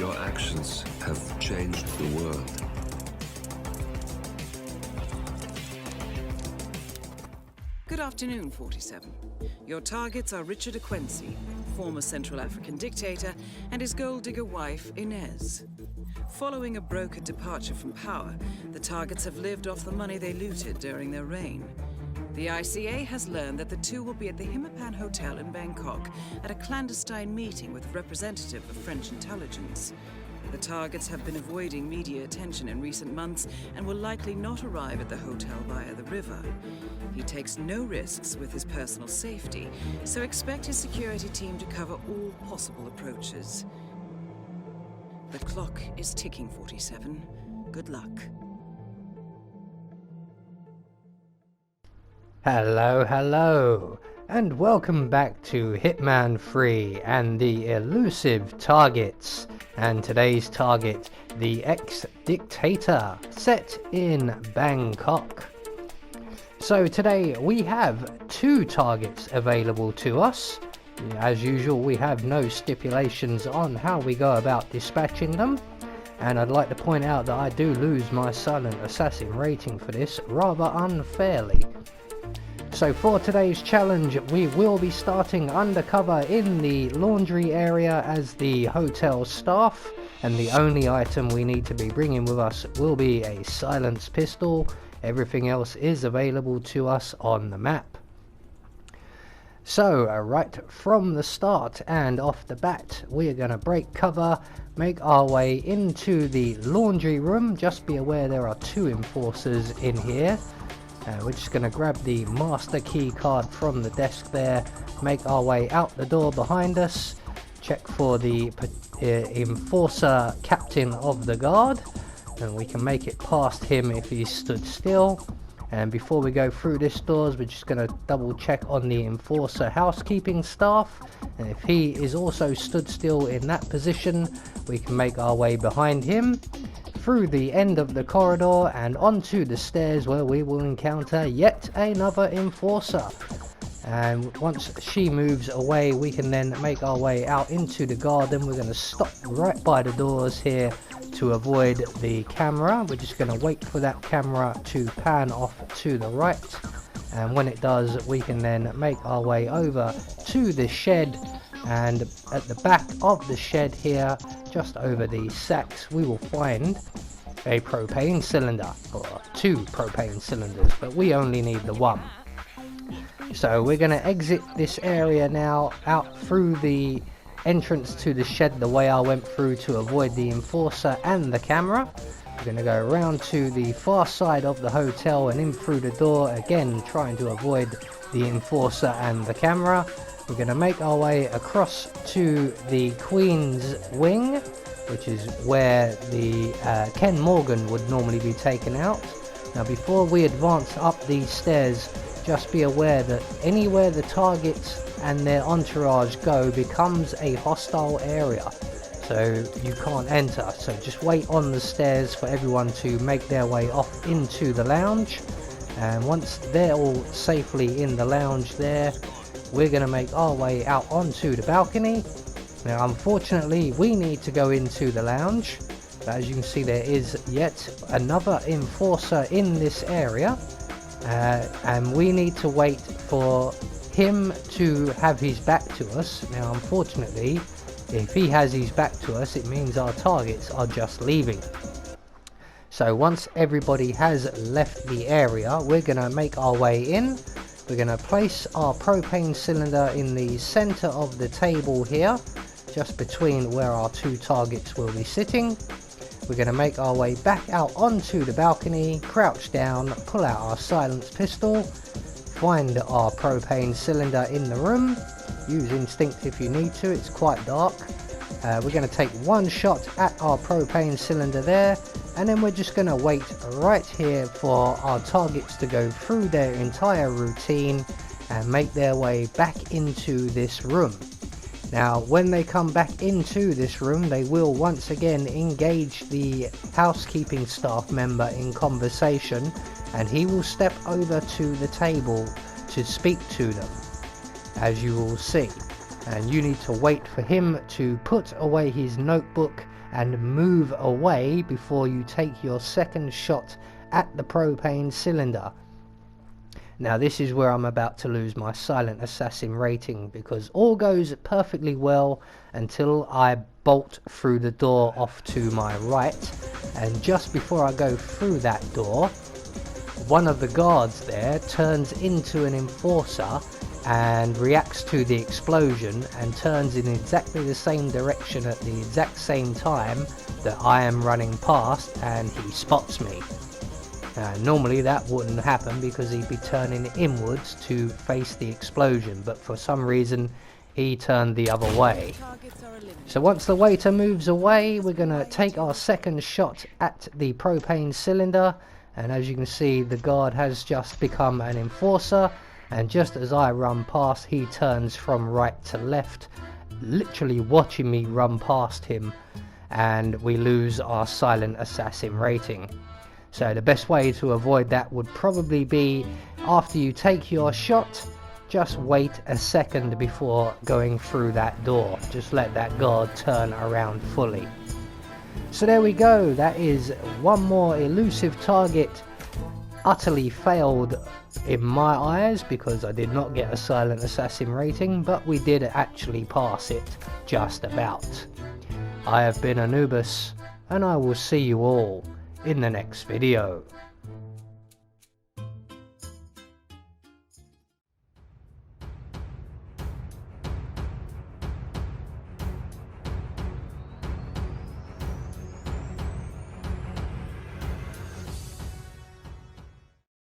Your actions have changed the world. Good afternoon, 47. Your targets are Richard Aquensi, former Central African dictator, and his gold digger wife, Inez. Following a brokered departure from power, the targets have lived off the money they looted during their reign. The ICA has learned that the two will be at the Hitman Hotel in Bangkok at a clandestine meeting with a representative of French intelligence. The targets have been avoiding media attention in recent months and will likely not arrive at the hotel via the river. He takes no risks with his personal safety, so expect his security team to cover all possible approaches. The clock is ticking, 47. Good luck. Hello, and welcome back to Hitman 3 and the Elusive targets. And today's target, the Ex Dictator, set in Bangkok. So today we have two targets available to us. As usual, we have no stipulations on how we go about dispatching them. And I'd like to point out that I do lose my silent assassin rating for this rather unfairly. So for today's challenge, we will be starting undercover in the laundry area as the hotel staff, and the only item we need to be bringing with us will be a silenced pistol. Everything else is available to us on the map. So right from the start and off the bat, we are going to break cover, make our way into the laundry room. Just be aware there are two enforcers in here. We're just going to grab the master key card from the desk there, make our way out the door behind us, check for the enforcer captain of the guard, and we can make it past him if he's stood still. And before we go through this doors, we're just going to double check on the enforcer housekeeping staff, and if he is also stood still in that position, we can make our way behind him through the end of the corridor and onto the stairs, where we will encounter yet another enforcer. And once she moves away, we can then make our way out into the garden. We're going to stop right by the doors here to avoid the camera. We're just going to wait for that camera to pan off to the right, and when it does, we can then make our way over to the shed. And at the back of the shed here, just over the sacks, we will find a propane cylinder, or two propane cylinders, but we only need the one. So we're going to exit this area now, out through the entrance to the shed the way I went through to avoid the enforcer and the camera. We're going to go around to the far side of the hotel and in through the door, again trying to avoid the enforcer and the camera. We're going to make our way across to the Queen's Wing, which is where the Ken Morgan would normally be taken out. Now before we advance up these stairs, just be aware that anywhere the targets and their entourage go becomes a hostile area, so you can't enter. So just wait on the stairs for everyone to make their way off into the lounge, and once they're all safely in the lounge there, we're going to make our way out onto the balcony. Now unfortunately we need to go into the lounge, but as you can see there is yet another enforcer in this area, and we need to wait for him to have his back to us. Now unfortunately, if he has his back to us, it means our targets are just leaving. So once everybody has left the area, we're going to make our way in. We're going to place our propane cylinder in the center of the table here, just between where our two targets will be sitting. We're going to make our way back out onto the balcony, crouch down, pull out our silenced pistol, find our propane cylinder in the room. Use instinct if you need to, it's quite dark. We're going to take one shot at our propane cylinder there, and then we're just going to wait right here for our targets to go through their entire routine and make their way back into this room. Now when they come back into this room, they will once again engage the housekeeping staff member in conversation, and he will step over to the table to speak to them, as you will see. And you need to wait for him to put away his notebook and move away before you take your second shot at the propane cylinder. Now this is where I'm about to lose my silent assassin rating, because all goes perfectly well until I bolt through the door off to my right, and just before I go through that door, one of the guards there turns into an enforcer and reacts to the explosion and turns in exactly the same direction at the exact same time that I am running past, and he spots me. Normally that wouldn't happen because he'd be turning inwards to face the explosion, but for some reason he turned the other way. So once the waiter moves away, we're going to take our second shot at the propane cylinder, and as you can see, the guard has just become an enforcer, and just as I run past, he turns from right to left, literally watching me run past him, and we lose our silent assassin rating. So the best way to avoid that would probably be, after you take your shot, just wait a second before going through that door. Just let that guard turn around fully. So there we go, that is one more elusive target utterly failed in my eyes, because I did not get a silent assassin rating, but we did actually pass it just about. I have been Anubis, and I will see you all in the next video.